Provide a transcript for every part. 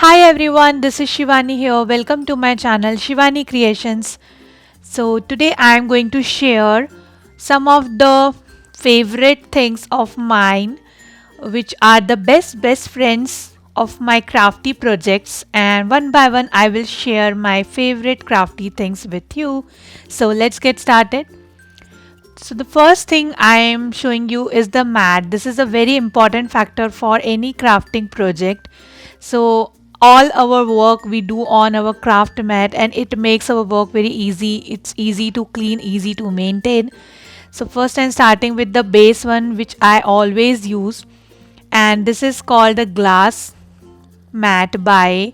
Hi everyone, this is Shivani here. Welcome to my channel Shivani Creations. So today I am going to share some of the favorite things of mine which are the best friends of my crafty projects, and one by one I will share my favorite crafty things with you. So let's get started. So the first thing I am showing you is the mat. This is a very important factor for any crafting project. So all our work we do on our craft mat and it makes our work very easy. It's easy to clean, easy to maintain. So first I'm starting with the base one which I always use, and this is called the glass mat by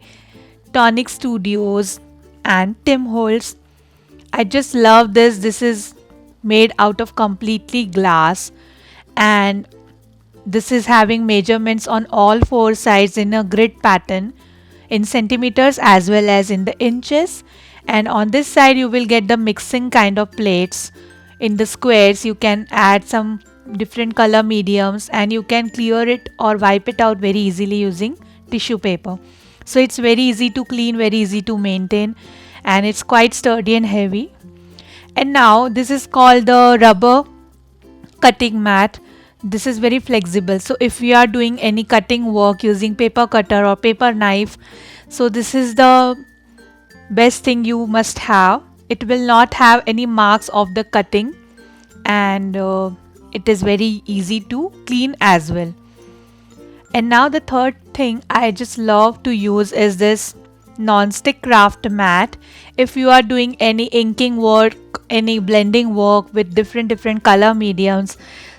Tonic Studios and Tim Holtz. I just love this. This is made out of completely glass, and this is having measurements on all four sides in a grid pattern in centimeters as well as in the inches. And on this side you will get the mixing kind of plates. In the squares you can add some different color mediums and you can clear it or wipe it out very easily using tissue paper. So it's very easy to clean, very easy to maintain, and it's quite sturdy and heavy. And now this is called the rubber cutting mat. This is very flexible, so if we are doing any cutting work using paper cutter or paper knife, so this is the best thing you must have. It will not have any marks of the cutting, and it is very easy to clean as well. And now the third thing I just love to use is this non-stick craft mat. If you are doing any inking work, any blending work with different color mediums,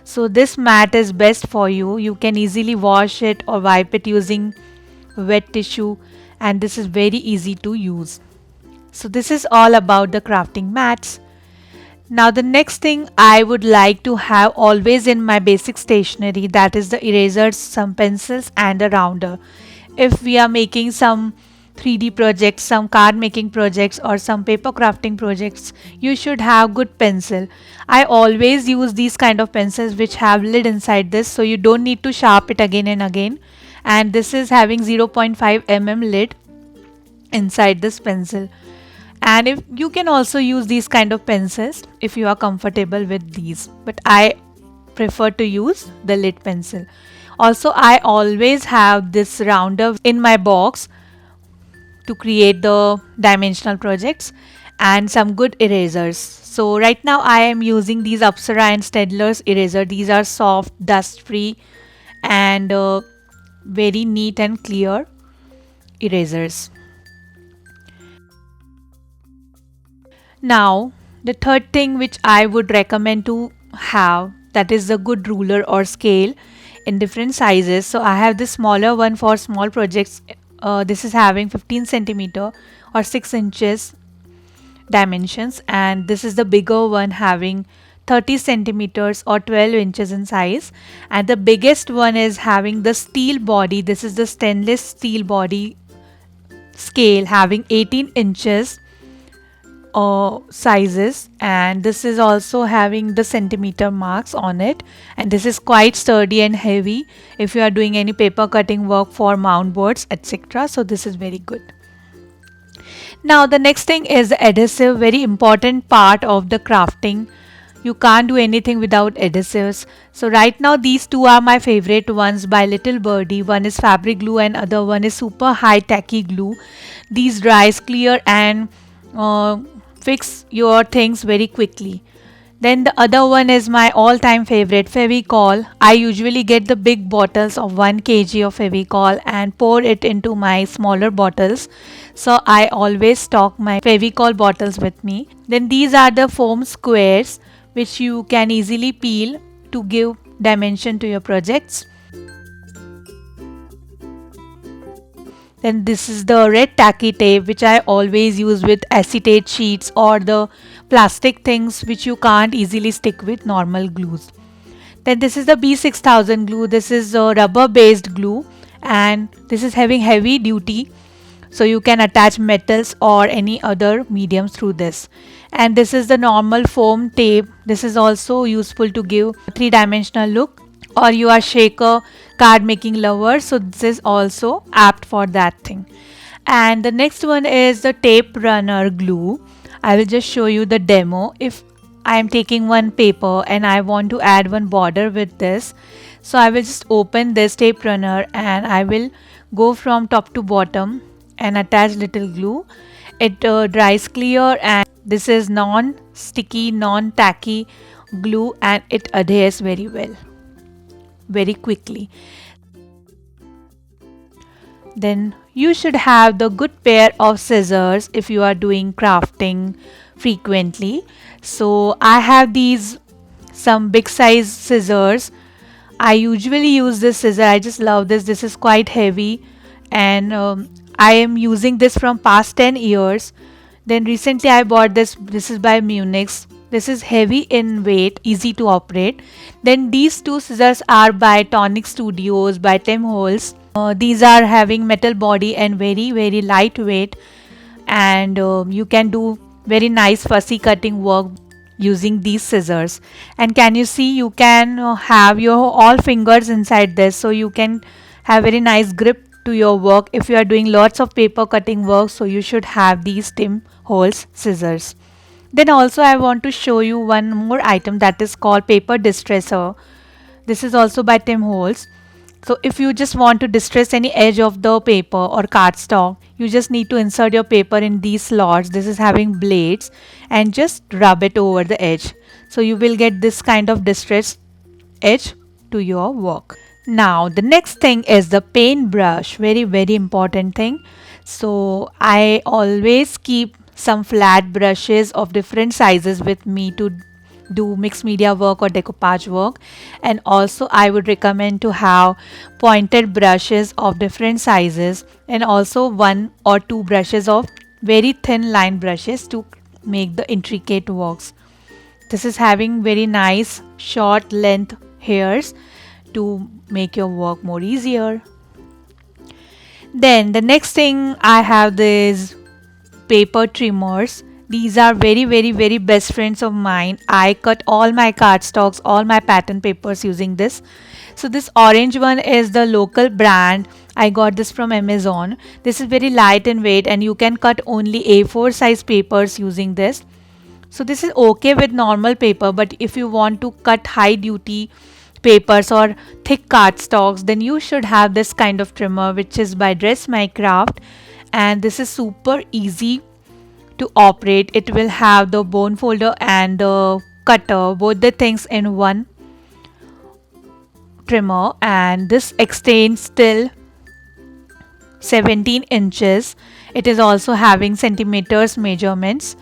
so this mat is best for you. You can easily wash it or wipe it using wet tissue, and this is very easy to use. So this is all about the crafting mats. Now the next thing I would like to have always in my basic stationery, that is the erasers, some pencils and a rounder. If we are making some 3D projects, some card making projects or some paper crafting projects, you should have good pencil. I always use these kind of pencils which have lid inside this, so you don't need to sharp it again and again. And this is having 0.5 mm lid inside this pencil. And if you can also use these kind of pencils if you are comfortable with these, but I prefer to use the lid pencil. Also I always have this rounder in my box to create the dimensional projects, and some good erasers. So right now I am using these Apsara and Staedtler's eraser. These are soft, dust free and very neat and clear erasers. Now the third thing which I would recommend to have, that is a good ruler or scale in different sizes. So I have this smaller one for small projects. This is having 15 centimeter or 6 inches dimensions, and this is the bigger one having 30 centimeters or 12 inches in size, and the biggest one is having the steel body. This is the stainless steel body scale having 18 inches sizes, and this is also having the centimeter marks on it, and this is quite sturdy and heavy if you are doing any paper cutting work for mount boards, etc. So this is very good. Now the next thing is adhesive, very important part of the crafting. You can't do anything without adhesives. So right now these two are my favorite ones by Little Birdie. One is fabric glue and other one is super high tacky glue. These dries clear and fix your things very quickly. Then the other one is my all-time favorite, Fevicol. I usually get the big bottles of 1 kg of Fevicol and pour it into my smaller bottles. So I always stock my Fevicol bottles with me. Then these are the foam squares which you can easily peel to give dimension to your projects. Then this is the red tacky tape which I always use with acetate sheets or the plastic things which you can't easily stick with normal glues. Then this is the B6000 glue. This is a rubber based glue and this is having heavy duty, so you can attach metals or any other mediums through this. And this is the normal foam tape. This is also useful to give a three-dimensional look or you are shaker card making lover, so this is also apt for that thing. And the next one is the tape runner glue. I will just show you the demo. If I am taking one paper and I want to add one border with this, so I will just open this tape runner and I will go from top to bottom and attach little glue. It dries clear, and this is non-sticky, non-tacky glue, and it adheres very well, very quickly. Then you should have the good pair of scissors if you are doing crafting frequently. So I have these some big size scissors. I usually use this scissor. I just love this. This is quite heavy, and I am using this from past 10 years. Then recently I bought this. This is by Munich. This is heavy in weight, easy to operate. Then these two scissors are by Tonic Studios by Tim Holtz. These are having metal body and very lightweight, and you can do very nice fussy cutting work using these scissors. And can you see, you can have your all fingers inside this, so you can have very nice grip to your work if you are doing lots of paper cutting work. So you should have these Tim Holtz scissors. Then also I want to show you one more item that is called paper distresser. This is also by Tim Holtz. So if you just want to distress any edge of the paper or cardstock, you just need to insert your paper in these slots. This is having blades, and just rub it over the edge. So you will get this kind of distressed edge to your work. Now the next thing is the paintbrush. Very important thing. So I always keep some flat brushes of different sizes with me to do mixed media work or decoupage work. And also I would recommend to have pointed brushes of different sizes, and also one or two brushes of very thin line brushes to make the intricate works. This is having very nice short length hairs to make your work more easier. Then the next thing I have these paper trimmers. These are very best friends of mine. I cut all my cardstocks, all my pattern papers using this. So this orange one is the local brand. I got this from Amazon. This is very light in weight, and you can cut only A4 size papers using this. So this is okay with normal paper, but if you want to cut high duty papers or thick cardstocks, then you should have this kind of trimmer, which is by Dress My Craft. And this is super easy to operate. It will have the bone folder and the cutter, both the things in one trimmer, and this extends till 17 inches. It is also having centimeters measurements,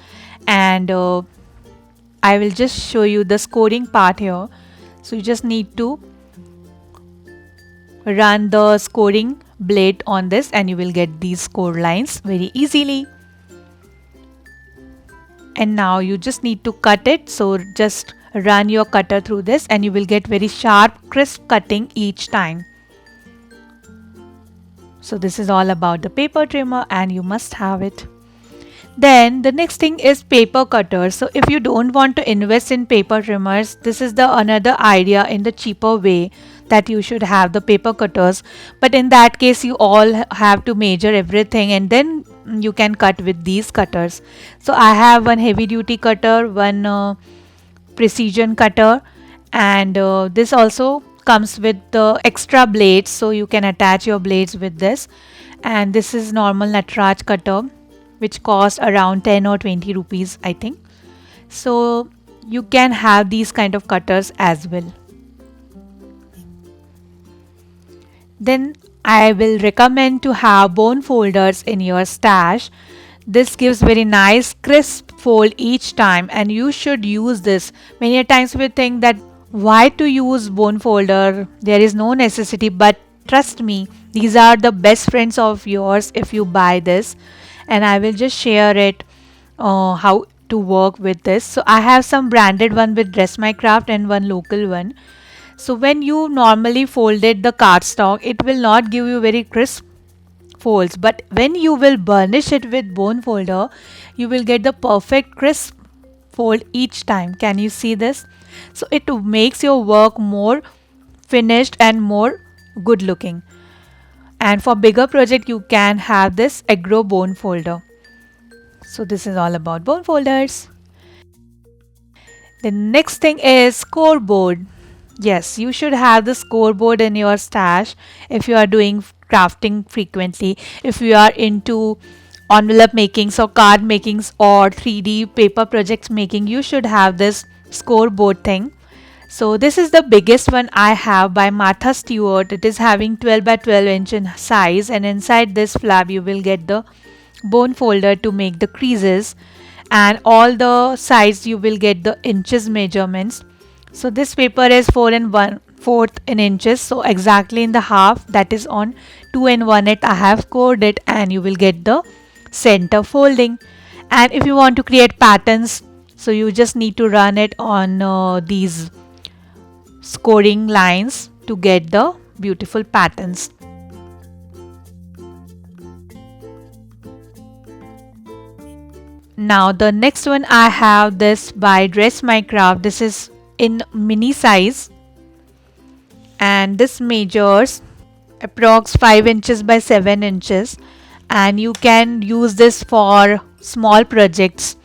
and I will just show you the scoring part here. So you just need to run the scoring blade on this, and you will get these score lines very easily. And now you just need to cut it. So just run your cutter through this, and you will get very sharp, crisp cutting each time. So this is all about the paper trimmer, and you must have it. Then the next thing is paper cutters. So if you don't want to invest in paper trimmers, this is the another idea in the cheaper way that you should have the paper cutters. But in that case, you all have to measure everything, and then you can cut with these cutters. So I have one heavy duty cutter, one precision cutter, and this also comes with the extra blades, so you can attach your blades with this. And this is normal Natraj cutter, which cost around 10 or 20 rupees, I think. So you can have these kind of cutters as well. Then I will recommend to have bone folders in your stash. This gives very nice crisp fold each time, and you should use this. Many a times we think that why to use bone folder, there is no necessity, but trust me, these are the best friends of yours if you buy this. And I will just share it how to work with this. So I have some branded one with Dress My Craft and one local one. So when you normally folded the cardstock, it will not give you very crisp folds, but when you will burnish it with bone folder, you will get the perfect crisp fold each time. Can you see this? So it makes your work more finished and more good looking. And for bigger project you can have this aggro bone folder. So this is all about bone folders. The next thing is scoreboard. Yes, you should have the scoreboard in your stash if you are doing crafting frequently. If you are into envelope makings or card makings or 3D paper projects making, you should have this scoreboard thing. So this is the biggest one I have by Martha Stewart. It is having 12 by 12 inch in size, and inside this flap you will get the bone folder to make the creases, and all the sides you will get the inches measurements. So this paper is 4 and 1/4 in inches, so exactly in the half, that is on 2 and 1/8 I have scored it, and you will get the center folding. And if you want to create patterns, so you just need to run it on these scoring lines to get the beautiful patterns. Now the next one I have this by Dress My Craft. This is in mini size, and this measures approx 5 inches by 7 inches, and you can use this for small projects.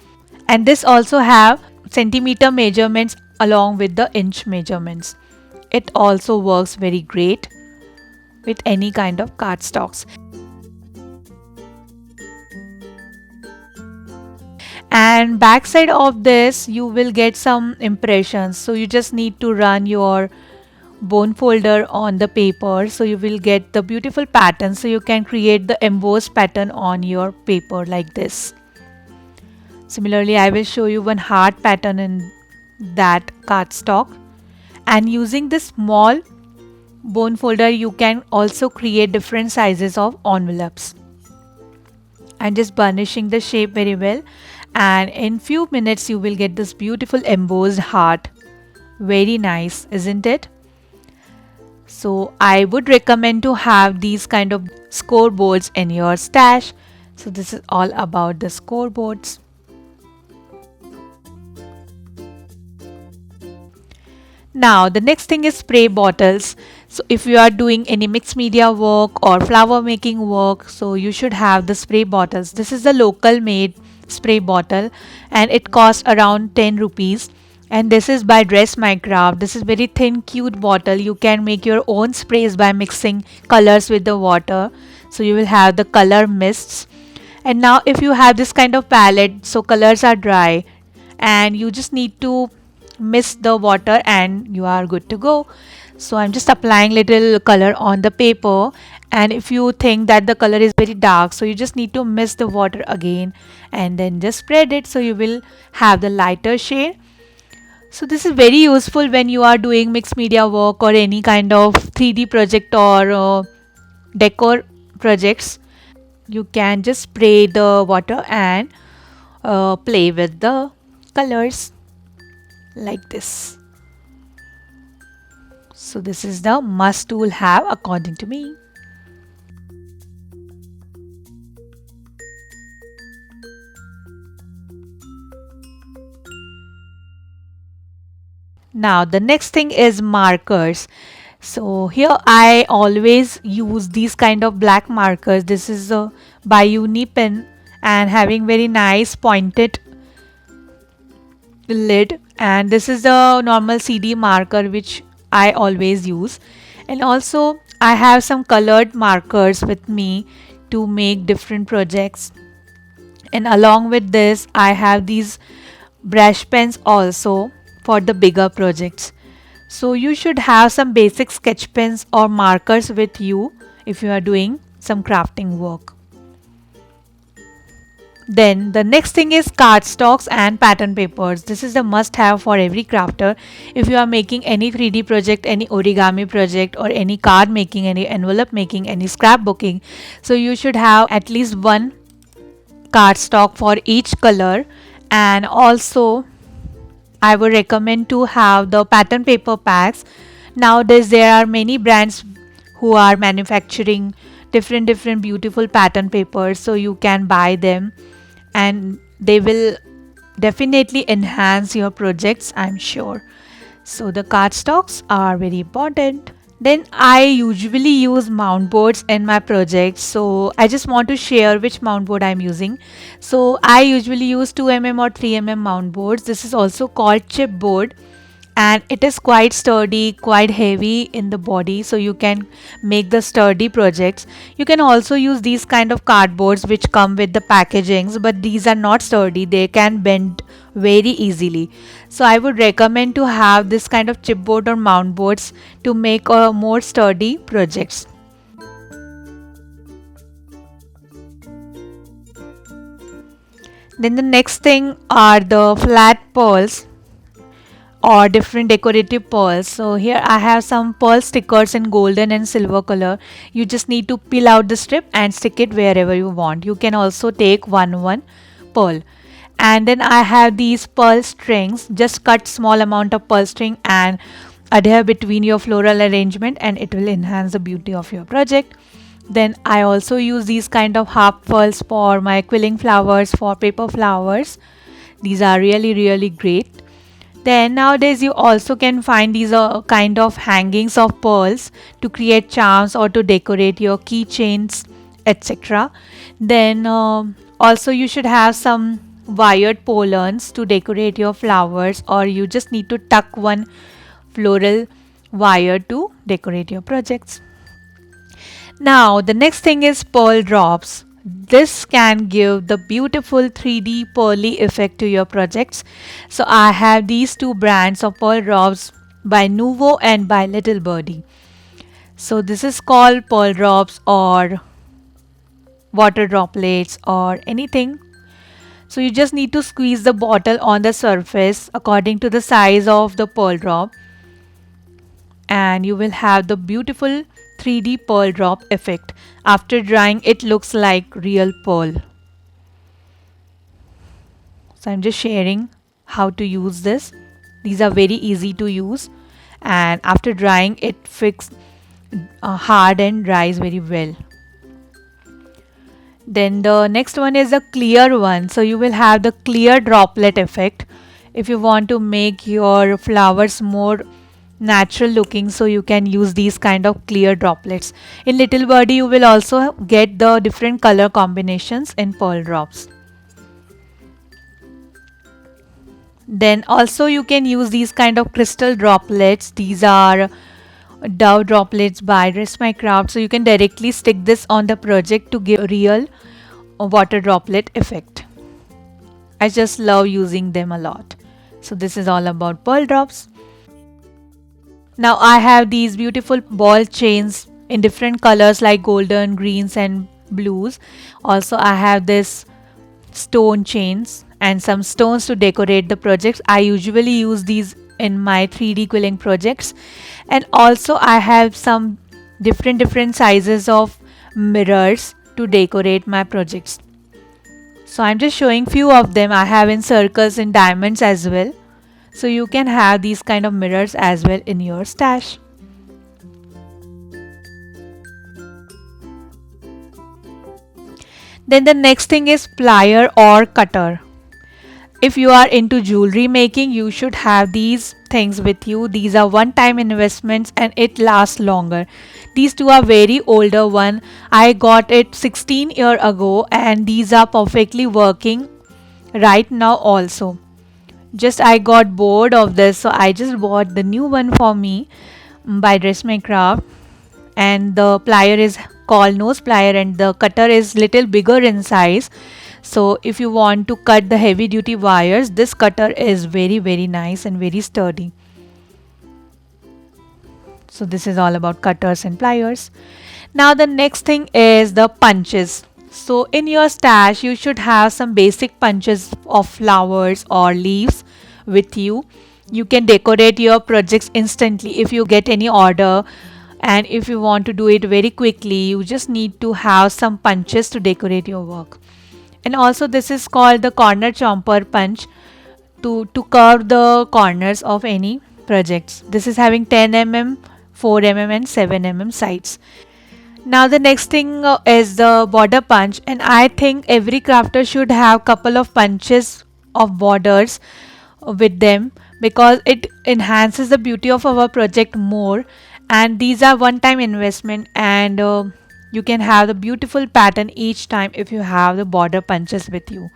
And this also have centimeter measurements along with the inch measurements. It also works very great with any kind of cardstocks. And backside of this you will get some impressions, so you just need to run your bone folder on the paper, so you will get the beautiful pattern, so you can create the embossed pattern on your paper like this. Similarly, I will show you one heart pattern in that cardstock. And using this small bone folder you can also create different sizes of envelopes. I'm just burnishing the shape very well, and in few minutes you will get this beautiful embossed heart. Very nice, isn't it? So I would recommend to have these kind of scoreboards in your stash. So this is all about the scoreboards. Now the next thing is spray bottles. So if you are doing any mixed media work or flower making work, so you should have the spray bottles. This is a local made spray bottle, and it costs around 10 rupees. And this is by Dress My Craft. This is very thin cute bottle. You can make your own sprays by mixing colors with the water. So you will have the color mists. And now if you have this kind of palette, so colors are dry and you just need to mist the water and you are good to go. So I'm just applying little color on the paper, and if you think that the color is very dark, so you just need to mist the water again and then just spread it, so you will have the lighter shade. So this is very useful when you are doing mixed media work or any kind of 3D project or decor projects. You can just spray the water and play with the colors like this. So this is the must tool have according to me. Now the next thing is markers. So here I always use these kind of black markers. This is by Unipen and having very nice pointed lid, and this is the normal CD marker which I always use. And also I have some colored markers with me to make different projects, and along with this I have these brush pens also for the bigger projects. So you should have some basic sketch pens or markers with you if you are doing some crafting work. Then the next thing is cardstocks and pattern papers. This is a must have for every crafter. If you are making any 3D project, any origami project, or any card making, any envelope making, any scrapbooking, so you should have at least one cardstock for each color. And also I would recommend to have the pattern paper packs. Nowadays there are many brands who are manufacturing different beautiful pattern papers, so you can buy them and they will definitely enhance your projects, I'm sure. So the cardstocks are very important. Then I usually use mount boards in my projects, so I just want to share which mount board I'm using. So I usually use 2 mm or 3 mm mount boards. This is also called chipboard, and it is quite sturdy, quite heavy in the body, so you can make the sturdy projects. You can also use these kind of cardboards which come with the packagings, but these are not sturdy, they can bend very easily. So I would recommend to have this kind of chipboard or mount boards to make a more sturdy projects. Then the next thing are the flat pearls or different decorative pearls. So here I have some pearl stickers in golden and silver color. You just need to peel out the strip and stick it wherever you want. You can also take one pearl. And then I have these pearl strings. Just cut small amount of pearl string and adhere between your floral arrangement, and it will enhance the beauty of your project. Then I also use these kind of half pearls for my quilling flowers, for paper flowers. These are really great. Then nowadays you also can find these kind of hangings of pearls to create charms or to decorate your keychains, etc. Then also you should have some wired pollens to decorate your flowers, or you just need to tuck one floral wire to decorate your projects. Now the next thing is pearl drops. This can give the beautiful 3D pearly effect to your projects. So I have these two brands of pearl drops by Nuvo and by Little Birdie. So this is called pearl drops or water droplets or anything. So you just need to squeeze the bottle on the surface according to the size of the pearl drop, and you will have the beautiful 3D pearl drop effect. After drying, it looks like real pearl. So I'm just sharing how to use this. These are very easy to use, and after drying it fixes hard and dries very well. Then the next one is a clear one. So you will have the clear droplet effect. If you want to make your flowers more natural looking, so you can use these kind of clear droplets. In Little Birdie you will also get the different color combinations in pearl drops. Then also you can use these kind of crystal droplets. These are Dove droplets by Dress My Craft. So you can directly stick this on the project to give a real water droplet effect. I just love using them a lot. So this is all about pearl drops. Now I have these beautiful ball chains in different colors like golden, greens and blues. Also I have this stone chains and some stones to decorate the projects. I usually use these in my 3D quilling projects. And also I have some different sizes of mirrors to decorate my projects. So I'm just showing few of them. I have in circles and diamonds as well. So you can have these kind of mirrors as well in your stash. Then the next thing is plier or cutter. If you are into jewelry making, you should have these things with you. These are one-time investments and it lasts longer. These two are very older one. I got it 16 years ago and these are perfectly working right now also. Just I got bored of this, so I just bought the new one for me by Dress My Craft. And the plier is called nose plier and the cutter is little bigger in size. So if you want to cut the heavy duty wires, this cutter is very nice and very sturdy. So this is all about cutters and pliers. Now the next thing is the punches. So in your stash you should have some basic punches of flowers or leaves with you. You can decorate your projects instantly if you get any order, and if you want to do it very quickly, you just need to have some punches to decorate your work. And also this is called the corner chomper punch to curve the corners of any projects. This is having 10 mm, 4 mm and 7 mm sides. Now the next thing is the border punch, and I think every crafter should have couple of punches of borders with them because it enhances the beauty of our project more. And these are one time investment, and you can have the beautiful pattern each time if you have the border punches with you.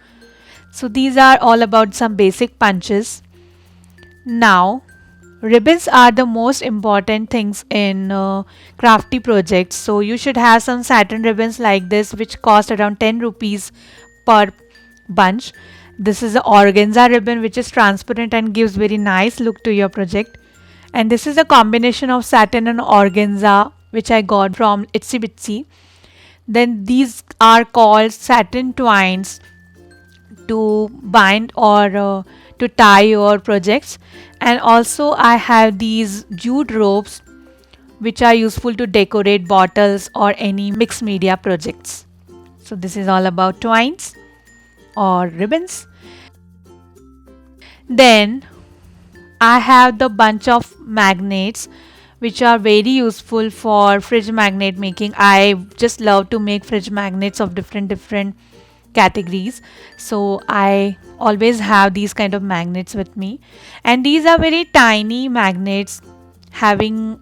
So these are all about some basic punches. Now, ribbons are the most important things in crafty projects. So you should have some satin ribbons like this, which cost around 10 rupees per bunch. This is the organza ribbon, which is transparent and gives very nice look to your project. And this is a combination of satin and organza, which I got from Itsy Bitsy. Then these are called satin twines to bind or to tie your projects. And also I have these jute ropes, which are useful to decorate bottles or any mixed media projects. So this is all about twines or ribbons. Then I have the bunch of magnets, which are very useful for fridge magnet making. I just love to make fridge magnets of different categories, so I always have these kind of magnets with me. And these are very tiny magnets having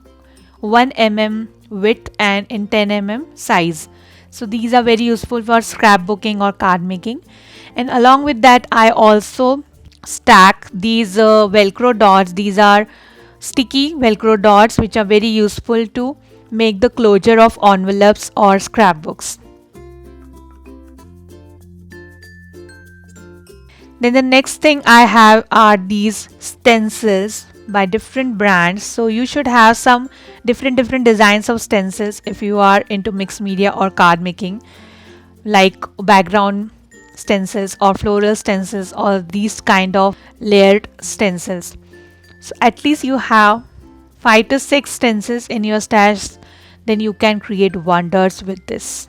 1 mm width and in 10 mm size. So these are very useful for scrapbooking or card making. And along with that, I also stack these Velcro dots. These are sticky Velcro dots, which are very useful to make the closure of envelopes or scrapbooks. Then the next thing I have are these stencils by different brands. So you should have some different designs of stencils if you are into mixed media or card making, like background stencils or floral stencils or these kind of layered stencils. So at least you have 5 to 6 stencils in your stash, then you can create wonders with this.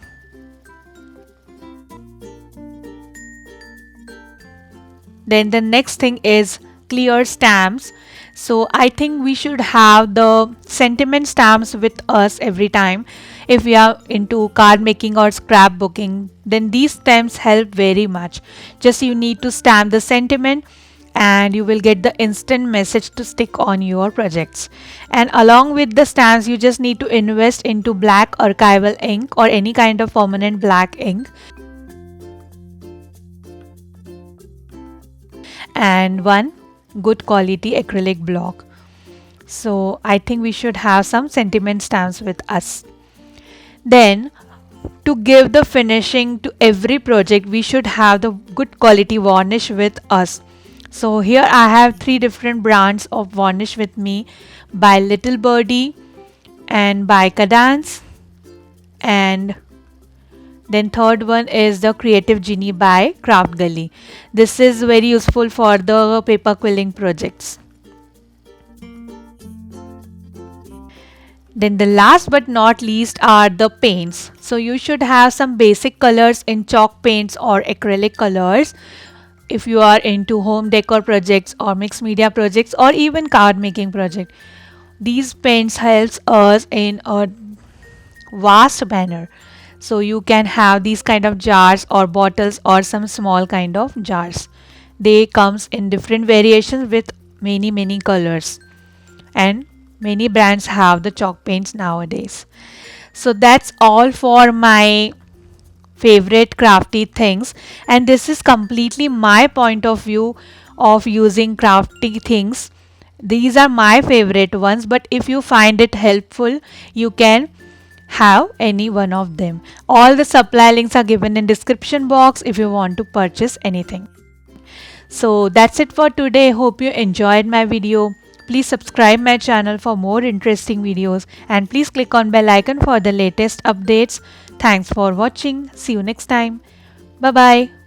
Then the next thing is clear stamps. So I think we should have the sentiment stamps with us every time. If we are into card making or scrapbooking, then these stamps help very much. Just you need to stamp the sentiment and you will get the instant message to stick on your projects. And along with the stamps, you just need to invest into black archival ink or any kind of permanent black ink, and one good quality acrylic block. So I think we should have some sentiment stamps with us. Then to give the finishing to every project, we should have the good quality varnish with us. So here I have 3 different brands of varnish with me, by Little Birdie and by Cadence, and then third one is the Creative Genie by Craft Gully. This is very useful for the paper quilling projects. Then the last but not least are the paints. So you should have some basic colors in chalk paints or acrylic colors if you are into home decor projects or mixed media projects or even card making project. These paints helps us in a vast manner. So you can have these kind of jars or bottles or some small kind of jars. They comes in different variations with many colors, and many brands have the chalk paints nowadays. So that's all for my favorite crafty things, and this is completely my point of view of using crafty things. These are my favorite ones, but if you find it helpful, you can have any one of them. All the supply links are given in description box if you want to purchase anything. So that's it for today. Hope you enjoyed my video. Please subscribe my channel for more interesting videos, and please click on bell icon for the latest updates. Thanks for watching. See you next time. Bye bye.